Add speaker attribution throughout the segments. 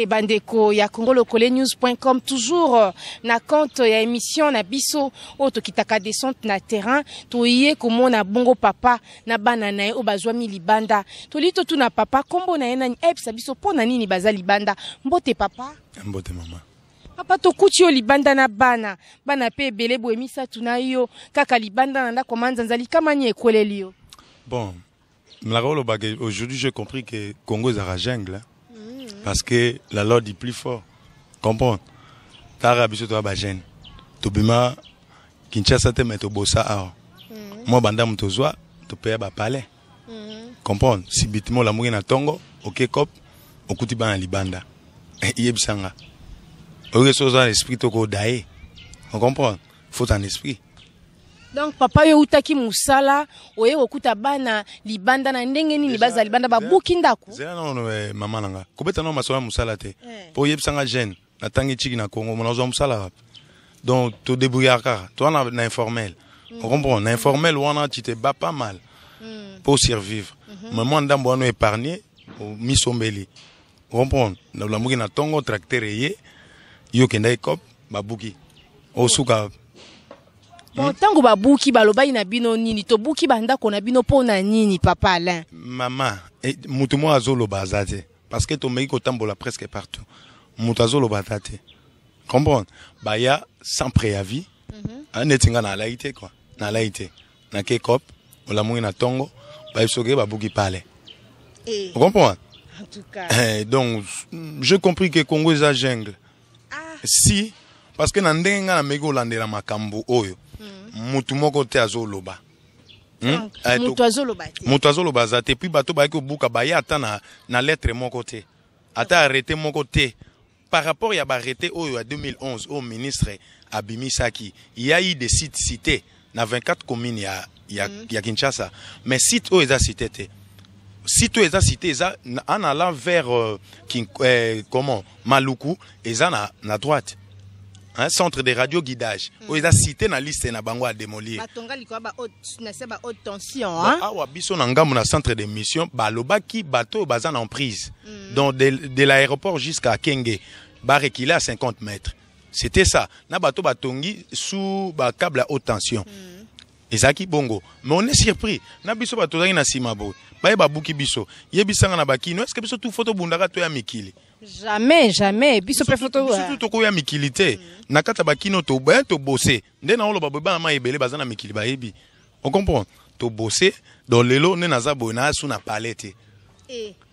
Speaker 1: Bandeko ya congolokolenews.com toujours na compte ya émission na biso oto kitaka descente na terrain toye komona bongo papa na bana na o bazwami libanda tolito tu na papa kombo na yena epsa biso pona nini baza libanda mbote papa
Speaker 2: mbote mama
Speaker 1: papa to kuti yo libanda na bana pe ebele bo emisa tuna yo kaka libanda na ndako manzanzali kama ni ekweleli yo.
Speaker 2: Bon, aujourd'hui j'ai compris que Congo est à la jungle. Parce que la loi dit plus fort. Comprends? Tara biso to ba jeune. To bima Kinshasa te meto bossa a. Moi banda mutozwa to paye ba palais. Comprends? Si bitimo la mourir na tongo, OK cop, okuti ba na libanda. Yebisanga. Oke soza l'esprit to ko dae. On comprend? Faut un esprit.
Speaker 1: Donc papa yo utaki musala oye okuta bana libanda na ndenge nini baza libanda ba buki ndako.
Speaker 2: Zela non mama nanga. Kobeta no masala musala te. Po yebisanga jeune na tangi chiki na Congo mona zo musala. Donc to débrouiller car toi na informel. On comprend, na informel wana tu te bats pas mal pour survivre. Maman ndambo wana épargner au misombeli. On comprend? Na la mugi na tongo tracteur yé yo kenda ikop ba buki. Osuka
Speaker 1: bon, tango babuki balobai na bino nini to buki banda kona bino pona nini papa Alain.
Speaker 2: Maman, mutu mo azolo bazate parce que to mei ko tambola presque partout. Mutu azolo bazate. Comprendre? Baya sans préavis. Netinga na laité quoi. Na laité. Na kekop, ola mouina na tongo, ba soge babuki pale. Vous comprenez?
Speaker 1: En tout cas.
Speaker 2: Donc je compris que Congo est à jungle. Si parce que nandenga na mego landela makambo oyo. Mutu moko te azoloba. Mutu azoloba zate puis bato ba ko buka ba ya ata na lettre moko te. Ata arrêté moko te. Par rapport ya ba arrêté oyo à 2011 au ministre Abimisaki, il y a eu des sites cités na 24 communes ya Kinshasa. Mais sites oyo eza cité te. Site oyo eza cité eza en allant vers comment Maluku eza na droite. Un centre de radio guidage. Où ils ont cité na liste na bango à démolir.
Speaker 1: Batonga liko ba haute tension
Speaker 2: hein. Awa biso na ngamu na centre de mission ba lobaki bateau bazan en prise. Donc de l'aéroport jusqu'à Kenge ba reculer à 50 mètres. C'était ça. Na bateau batongi sous ba câble à haute tension. Ezaki bongo. Mais on est surpris. Na biso bateau na simabo. Ba ba buki biso. Yebisanga na bakino. Est-ce que biso tout photo bundaka to ya mikili?
Speaker 1: Jamais, jamais. Biso pe photo.
Speaker 2: Surtout to ko ya mikilité. Nakata bakino to ba to bosser. Nde na olo ba ba na ebele bazana mikili ba yebi. On comprend? To bosser dans lelo ne na zabo na su na palette.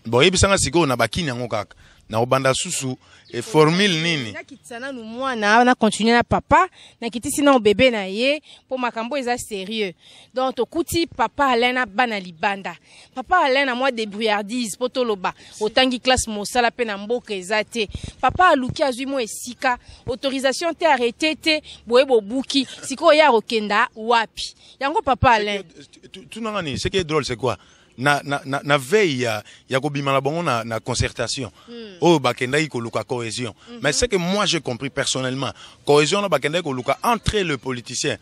Speaker 2: Bon yebisanga siko na bakini yango kaka. Na obanda susu et formule nini.
Speaker 1: Na kitsana nu mwana na continuer na papa na kitisi na bébé na ye pour makambo eza sérieux. Donc to kuti papa Alain na bana libanda. Papa Alain na moi débrouillardise potoloba otangi classe mosala pe na mboka ezate. Papa aluki azui mo esika autorisation te arrêté te boyebo buki siko ya rokenda wapi. Yango papa Alain.
Speaker 2: Tout nangani ce qui est drôle c'est quoi? Na veille ya kobima na bongo na concertation oh bakenda ko luka cohésion mais c'est que moi j'ai compris personnellement cohésion na bakenda ko luka entre le politicien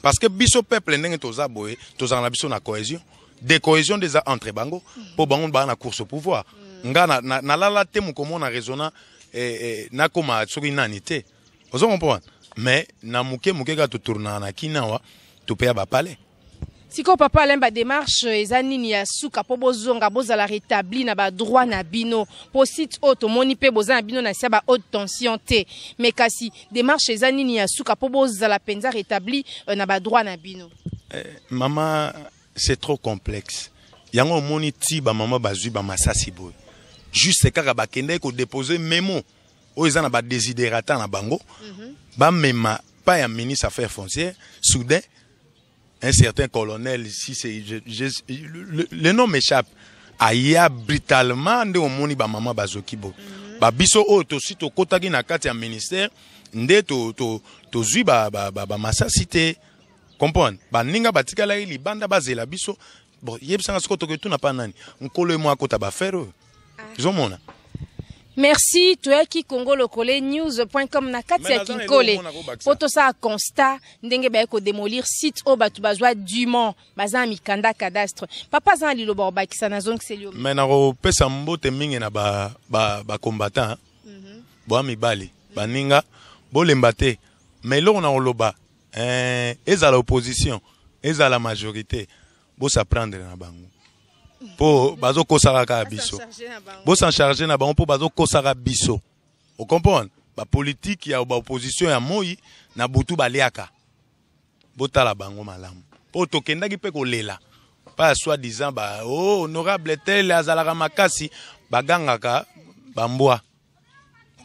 Speaker 2: parce que biso peuple ndenge toza boye toza na biso na cohésion des cohésions des entre bango pour bango ba na course au pouvoir nga na lala te mukomo na raisonna na koma soki nani te ozo comprendre mais na muke ga to tourna na kinawa to pe ba palais.
Speaker 1: Siko papa Alain ba démarche ezanini ya suka po bozonga bozala rétabli na ba droit na bino po site auto moni pe bozana bino na sia ba haute tension te mais kasi démarche ezanini ya suka po bozala penza rétabli na ba droit na bino.
Speaker 2: Maman c'est trop complexe. Yango moni ti ba maman bazui ba masasi boy. Juste kaka ba kende ko déposer memo o ezana ba desiderata na bango. Ba mema pas ya ministre affaires foncières soudain un certain colonel, si c'est le nom m'échappe, aya brutalement nde omoni ba mama bazokibo. Ba biso o to si to kotaki na kati ya ministère nde to zui ba masasité. comprendre baninga batikala libanda bazela biso bon yebisanga sikoto que tout n'a pas nani nkolo mo akota ba faire zomona.
Speaker 1: Merci, toi qui Congo Lokole news.com na kati ya Kinkole. Poto sa constat ndenge ba ko démolir site au batu bazwa Dumont, baza mikanda cadastre. Papa za lilo borba ki sana zone selio.
Speaker 2: Mais na ko pesa mbote mingi na ba combattant. Bo mibali, baninga bolemba te. Mais là on a oloba eza la opposition, eza la majorité. Bo sa prendre na bango. Po bazo kosaraka biso bo s'en charger na bango po bazo kosara biso o comprendre ba politique ya ba opposition ya moi na butu baliaka botala bango malamu po tokendaki pe kolela pas soi disant ba oh honorable tel azalaka makasi bagangaka bambwa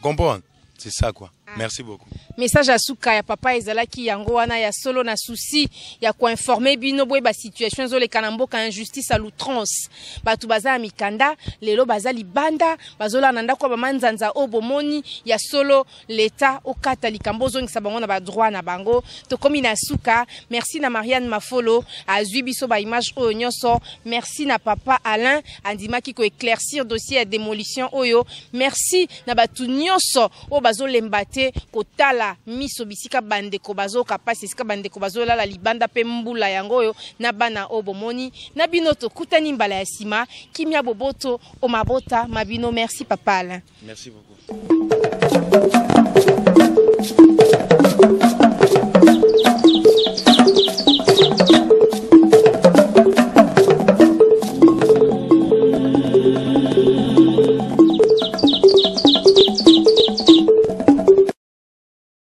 Speaker 2: comprendre c'est ça quoi. Merci beaucoup.
Speaker 1: Message à Souka ya papa ezalaki yango wana ya solo na souci ya ko informer bino boye ba situation zo le kanambo ka injustice à l'outrance. Batu baza mikanda lelo baza libanda bazola nanda kwa ba manzanza obomoni ya solo l'état au katolika mbozo ngisa bango na ba droit na bango to komi na Souka. Merci na Marianne Mafolo azwi biso ba image oyo nyonso. Merci na papa Alain andimaki ko éclaircir dossier ya démolition oyo. Merci na batu nyonso o bazolembate kotala miso bisika bandeko bazo kapasi sika bandeko bazo la libanda pe mbula yango oyo na bana obomoni na bino to kutani mbala ya sima kimia boboto o mabota mabino. Merci papa Alain.
Speaker 2: Merci beaucoup.